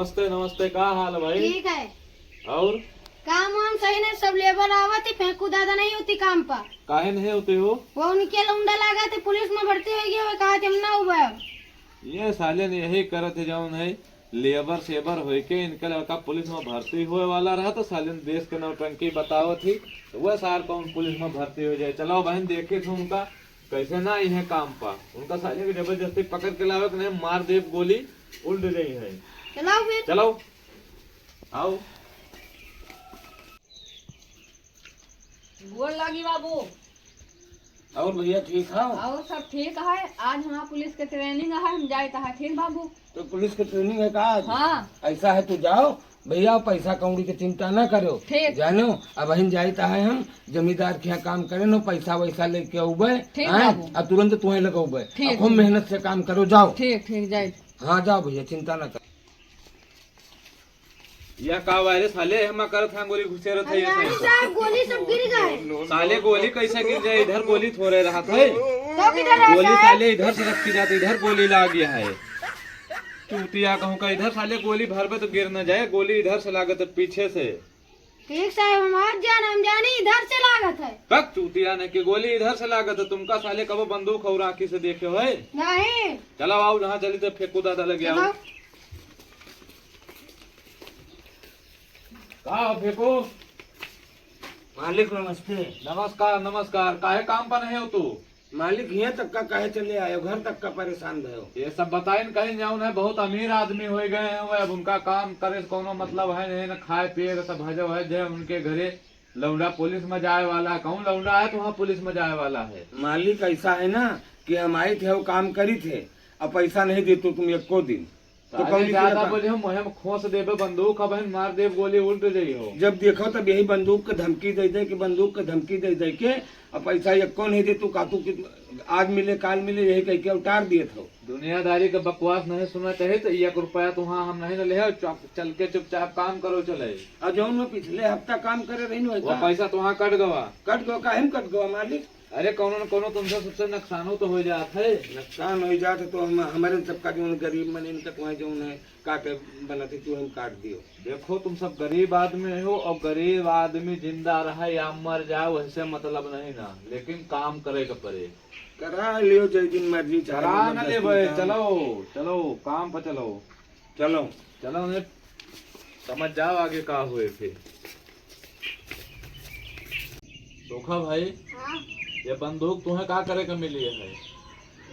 नमस्ते नमस्ते, का हाल है भाई? ठीक है। और काम वाम सही नहीं, सब लेबर आवत है, फेंकू दादा नहीं होती काम पर। काहे नहीं होते हो? वो उनके लौंडा लगा थे, पुलिस में भर्ती हो गया, कहा हम ना हुआ। ये साले ने यही करत है जौन है लेबर सेबर होके के इनके लड़का पुलिस में भर्ती हुए वाला रहा तो साले ने देश के नौटंकी बताओ थी तो वह साल कौन पुलिस में भर्ती हो जाए। चलो बहन देखे थे उनका कैसे ना आई है काम पर, उनका साले की जबरदस्ती पकड़ के लावे नहीं मार देव गोली उल्ट गई है। चलाओ फिर। चलो आओ। गोर लगी बाबू। और भैया ठीक है? और सब ठीक है। आज हमारा पुलिस के ट्रेनिंग है, हम जाए है। ठीक बाबू? तो पुलिस की ट्रेनिंग है का आज? हाँ। ऐसा है तो जाओ भैया, पैसा कौड़ी की चिंता न करो। ठीक। जानो अब हम जाता है, हम जमींदार के यहाँ काम करे नो, पैसा वैसा लेके उबे ठीक बाबू। और तुरंत तुम्हें लगोबे। ठीक, खूब मेहनत से काम करो, जाओ। ठीक ठीक जाए। हाँ जाओ भैया, चिंता न करो। यह का वायरस साले हम करत हैं गोली घुसे रहत है ये अरे सही। साहब गोली सब गिर गए। साले गोली कैसे गिर जाए? इधर गोली थोड़े रहा था तो किधर है गोली साहब? साले इधर से रखी जाती, इधर गोली लग गया है। चूतिया कहूँ का इधर साले गोली भर पे तो गिर न जाए, गोली इधर से लागत है पीछे से। ठीक साहब, हम आज हम जाने इधर से लागत है। तक चूतिया ने की गोली इधर से लागत है, तुमका साले कबो बंदूक और आंखी से देखे हो है? नहीं। चलो आओ जहाँ चली तो फेंकू दादा लग गया। चलो। कहा फेंको? मालिक नमस्ते। नमस्कार नमस्कार, काहे काम पर नहीं हो तू? मालिक यहाँ तक का कहे चले आयो, घर तक का परेशान भयो। ये सब बताए न कहीं जाऊन है, बहुत अमीर आदमी हो गए हैं वो, अब उनका काम करे से कोनो मतलब है नहीं, न खाए पिए सब भजो है। जो उनके घरे लौंडा पुलिस में जाए वाला है, कहूँ लौंडा है तो वहाँ पुलिस में जाए वाला है। मालिक ऐसा है ना कि हम आए थे वो काम करी थे, अब पैसा नहीं देते तुम एक को दिन तो साले कौन ज्यादा बोले हम मुहे में खोस देबे बंदूक, अब हम मार देव गोली उल्ट जाई हो। जब देखो तब यही बंदूक के धमकी दे दे के बंदूक के धमकी दे दे के अब पैसा एको नहीं दे, तू कातू की आज मिले काल मिले यही कह के उतार दिए थे। दुनियादारी का बकवास नहीं सुना चाहे तो 1 रुपया तो वहाँ हम नहीं न ले, चल के चुपचाप काम करो चले। और जो मैं पिछले हफ्ता काम करे रही वो पैसा तो वहाँ कट गवा। कट गो का कट गो मालिक। अरे कोनो न कोनो तुमसे सबसे नुकसानो तो हो जात है। नुकसान हो जाते तो हम हमारे सबका जो गरीब मन इनका तुम्हें जो है काटे बनाते तू हम काट दियो। देखो तुम सब गरीब आदमी हो और गरीब आदमी जिंदा रहे या मर जाए वैसे मतलब नहीं ना, लेकिन काम करे के पड़े। करा लियो जय दिन मर्जी करा न ले भाई, चलो चलो काम पर चलो। चलो चलो ने समझ जाओ आगे का हुए फिर। सोखा भाई, हाँ। ये बंदूक तुम्हें का करे के मिली है?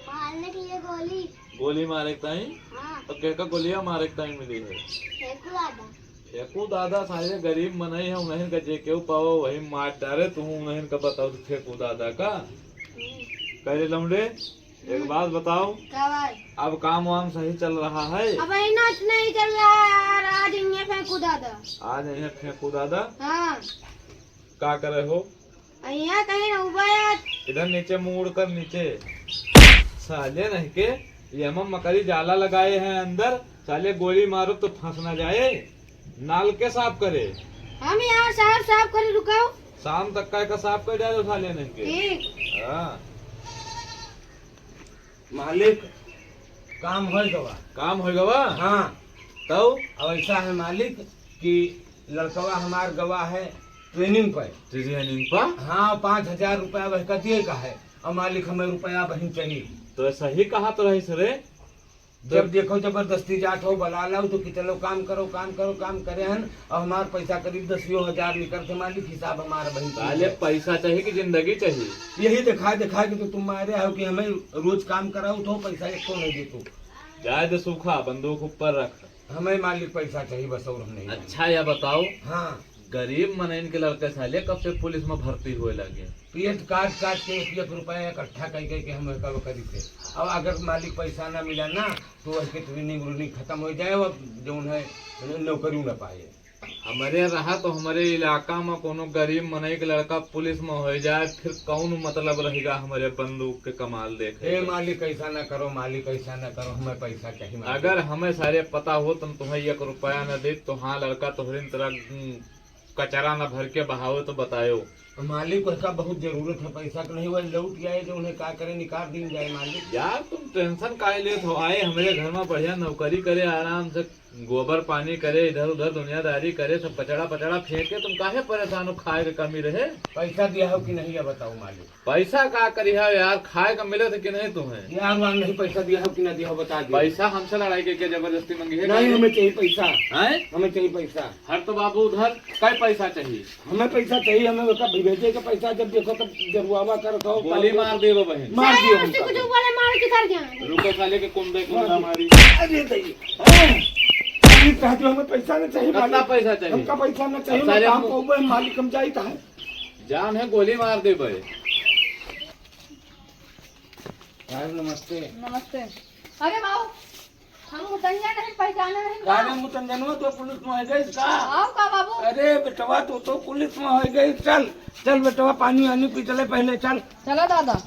मारने के लिए गोली। गोली मारे के ताई? हाँ। तो क्या गोलियां मारे के ताई मिली है? फेंकू दादा। फेंकू दादा सारे गरीब मनई है, उन्हें का जे केहू पाओ वही मार डाले, तुम उन्हें का बताओ तो फेंकू दादा का करे लमड़े। एक बात बताओ, क्या बात? अब काम वाम सही चल रहा है? अब नाच नहीं चल रहा है यार, आज ये फेंकू दादा। आज नहीं फेंकू दादा हाँ। का करे हो? यहाँ कहीं ना उबाया। इधर नीचे मुड़ कर नीचे साले नहीं के ये हम मकड़ी जाला लगाए हैं अंदर, साले गोली मारो तो फंस ना जाए। नाल के साफ करे हम यहाँ साहब साहब कर रुकाओ। शाम तक का साफ कर जाए साले नहीं के। ठीक। हाँ मालिक काम हो गवा। काम हो गवा। हाँ तो अब ऐसा है मालिक कि लड़कवा हमार गवा है ट्रेनिंग पर। ट्रेनिंग पर? हाँ 5,000 रुपया वह कतिये का है, और मालिक हमें रुपया बहन चाहिए। तो सही कहा तो रही सरे, जब देखो जबरदस्ती जात हो बला लो तो कि चलो काम करो काम करो काम करे हन, और हमार पैसा करीब 10,000 निकल के मालिक हिसाब हमारा बहन साले पैसा चाहिए कि जिंदगी चाहिए? यही दिखा के तो तुम मारे हो कि हमें रोज काम कराओ तो पैसा एक तो नहीं देतो। जाए तो सूखा बंदूक ऊपर रख, हमें मालिक पैसा चाहिए बस, और हम नहीं। अच्छा यह बताओ, हाँ गरीब मनइन के लड़के साले कब से पुलिस में भर्ती हुए लगे? पेट काट के 1 रुपया इकट्ठा कर हम कब करी थे। अब अगर मालिक पैसा ना मिला ना तो उसके ट्रेनिंग व्रेनिंग खत्म हो जाए, अब जो है नौकरी न पाए। हमारे रहा तो हमारे इलाका में कोनो गरीब मनई के लड़का पुलिस में हो जाए, फिर कौन मतलब रहेगा हमारे बंदूक के कमाल देखे? हे मालिक ऐसा ना करो, मालिक ऐसा ना करो, हमें पैसा चाहिए। अगर हमें सारे पता हो तुम तुम्हें 1 रुपया न दे तो हाँ लड़का तुम्हारी तरह कचरा न भर के बहाओ तो बतायो। मालिक को इसका बहुत जरूरत है पैसा का, नहीं वो लौट आए जो उन्हें क्या करे निकाल दी जाए। मालिक यार तुम टेंशन काहे लेत हो? आए हमारे घर में बढ़िया नौकरी करे, आराम से गोबर पानी करे, इधर उधर दुनियादारी करे, सब कचड़ा पचड़ा फेंके, तुम काहे परेशान हो? खाए के कमी रहे? पैसा दिया हो कि नहीं ये बताओ मालिक। पैसा का करी है यार, खाए का मिले थे कि नहीं तुम्हें? यार वहाँ नहीं पैसा दिया हो कि ना दिया हो बता दो। पैसा हमसे लड़ाई के क्या जबरदस्ती मांगी है? नहीं हमें चाहिए पैसा, हैं? हमें चाहिए पैसा। हर तो बाबू उधर क्या पैसा चाहिए? हमें पैसा चाहिए, हमें उसका भेजे का पैसा जब देखो तब जरुआवा कर खाओ। गोली मार दे बहन, मार दियो चाहे उससे कुछ हमको। बोले मार के कर जाए। रुको साले के कुंडे कुंडा मारी। अरे दैया कहते हो हमें पैसा नहीं चाहिए कितना मालिक। पैसा चाहिए? हमका पैसा नहीं चाहिए, अब साले मैं काम हमको- कहूँ मालिक हम जाई है। जान है गोली मार दे भाई। नमस्ते। नमस्ते। अरे बाबू हम मुतंजा नहीं पहचाने नहीं का? गाने मुतंजनवा तो पुलिस में हो गई का? आओ का बाबू? अरे बेटवा तो पुलिस में हो गई। चल चल बेटवा पानी वानी पी चले पहले चल। चलो दादा।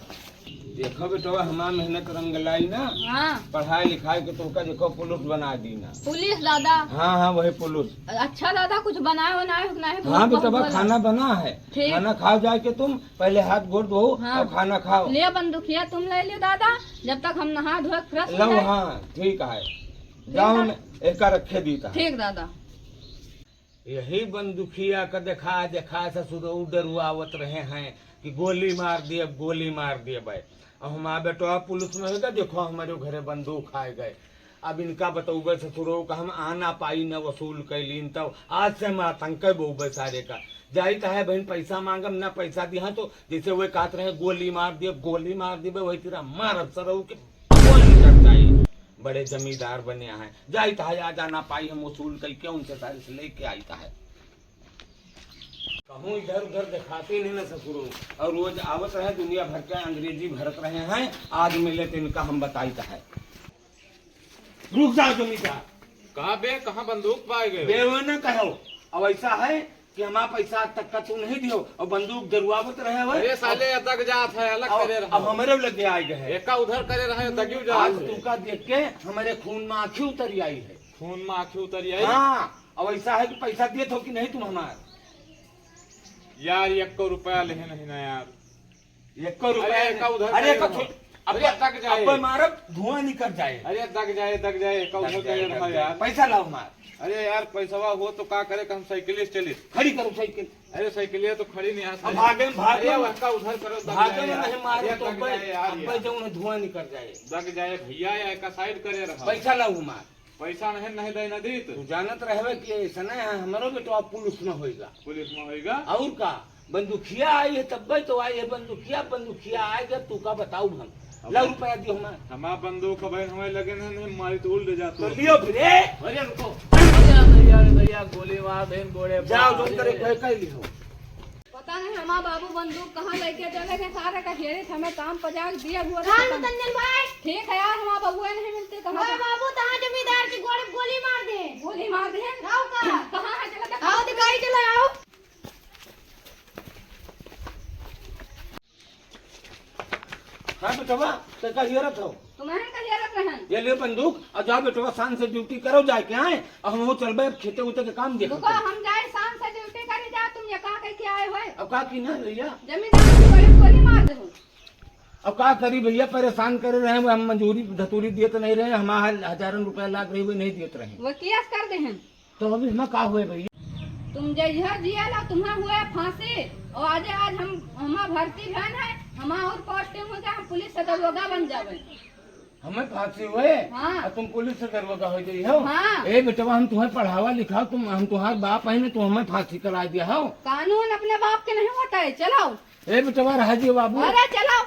देखो बेटवा हमारा मेहनत रंग लाई ना, हाँ पढ़ाई लिखाई के तुमका देखो पुलिस बना दी ना। पुलिस दादा। हाँ हाँ वही पुलिस। अच्छा दादा कुछ बनाए बनाए नहीं? हाँ बेटवा खाना बना है, ठीक। खाना खाओ जाए के तुम पहले हाथ गोड़ धो हाँ। और खाना खाओ। ले बंदूकिया तुम ले लियो दादा, जब तक हम नहा धोए फ्रेश लो हो जाए। हाँ ठीक है, जाओ न एक रखे दीता। ठीक दादा। यही बंदूकिया का देखा देखा ससुर डरुआवत रहे हैं कि गोली मार दिए गोली मार दिए भाई। अब हमारा बेटा पुलिस में होगा, देखो हमारे घरे बंदूक खाए गए। अब इनका बताऊबे ससुरों का हम आना पाई न वसूल कैलीन, तब आज से हम आतंक बोबे सारे का जाई है बहन पैसा मांगम ना पैसा दिया तो जैसे वे कहते रहे गोली मार दिए वही तेरा मार सरऊ के गोली कर जाई। बड़े जमींदार बने हैं, जाई है आज आना पाई हम वसूल करके उनसे सारे से लेके आई है। कहूँ इधर उधर दिखाते नहीं ना ससुरों, और रोज आवत रहे दुनिया भर के अंग्रेजी भरत रहे हैं। आज मिले तो इनका हम बताईता है। रुक जाओ जमींदार। कहाँ बे, कहाँ बंदूक पाए गए? बेवे न कहो। अब ऐसा है कि हमारा पैसा आज तक का तू नहीं दियो और बंदूक जरुआवत रहे हुए। अरे साले अटक जात है, अलग करे अब रहा। हमारे लगे आए गए हैं। एका उधर करे रहे दगियो आज जात है। तुमका देख के हमारे खून में आंखें उतरी आई है। खून में आंखें उतरी आई। हाँ अब ऐसा है कि पैसा दिए तो कि नहीं तुम हमारे यार 1 रुपया ले नहीं ना यार। 1 रुपया। अरे एका उधर अरे करे रहो। अरे दग जाए। अब मारब धुआं निकल जाए। अरे दग जाए एका उधर करे रहा यार। पैसा लाओ मार। अरे यार पैसा हो तो का करे कि हम साइकिल चली। खड़ी करो साइकिल। अरे साइकिल तो खड़ी नहीं आ अब भागे अरे एका उधर करो दग भागे जाए में यार। नहीं मारो अरे तो दग जाए यार अब यार। जो धुआं निकल जाए। दग जाए भैया या एका साइड करे रहा। पैसा लाओ मार। पैसा नहीं दे नदी तू जानत रहे कि ऐसा नहीं है हमारो बेटवा पुलिस में होएगा। पुलिस में होएगा। और का बंदूकिया आई है तब तो आई है बंदूकिया आए जब तू का बताऊ हम लाख रुपया दियो हमार। हमारा बंदूक बहन हमें लगे नहीं मारी तो उल्ट जाते। तो लियो फिर अरे रुको भैया गोली मार बहन गोले जाओ तुम करे कह लियो। पता नहीं हमारा बाबू बंदूक कहाँ लेके चले गए, सारे का घेरे थे, हमें काम पजाक दिया हुआ था। हाँ मुतंजन भाई। ठीक है यार, हमारा बबुआ नहीं मिलते कहाँ अरे पे? बाबू तहाँ जमींदार की गोली गोली मार दे। गोली मार दे। आओ का। कहाँ है? चला देखो। आओ दिखाई चला आओ। हाँ बेटवा तो का हिरत हो तुम्हें का घेरत रहन। ये ले बंदूक और जाओ बेटवा शान से ड्यूटी करो जाए के आए और हम वो चलबे खेते उते के काम देखो। रुको हम जाए शाम से ड्यूटी करे जा, तुम ये कहाँ कह के आए हो? अब का की ना भैया, जमींदार की गोली गोली मार दे। अब का करी भैया, परेशान करे रहे हम मंजूरी धतूरी दिए तो नहीं रहे, हमारा हजारों रुपया लाख रहे हुए नहीं दिए रहे। वो केस कर दे हैं। तो अभी हम का हुए भैया? तुम जइहर जियाला तुम्हें हुए फांसी, और आज हम हमारा भर्ती भन है, हमारा और पोस्टिंग हो जाए, हम पुलिस से दरोगा बन जावे। हमें फांसी हुए हाँ। और तुम पुलिस से दरोगा हो गई हो। हाँ। ए बेटवा हम तुम्हें पढ़ावा लिखाओ, तुम हम तुम्हारे बाप है ना, तुम हमें फांसी करा दिया हो। कानून अपने बाप के नहीं होता है, चलाओ। ए बेटवा रह जी बाबू। अरे चलाओ।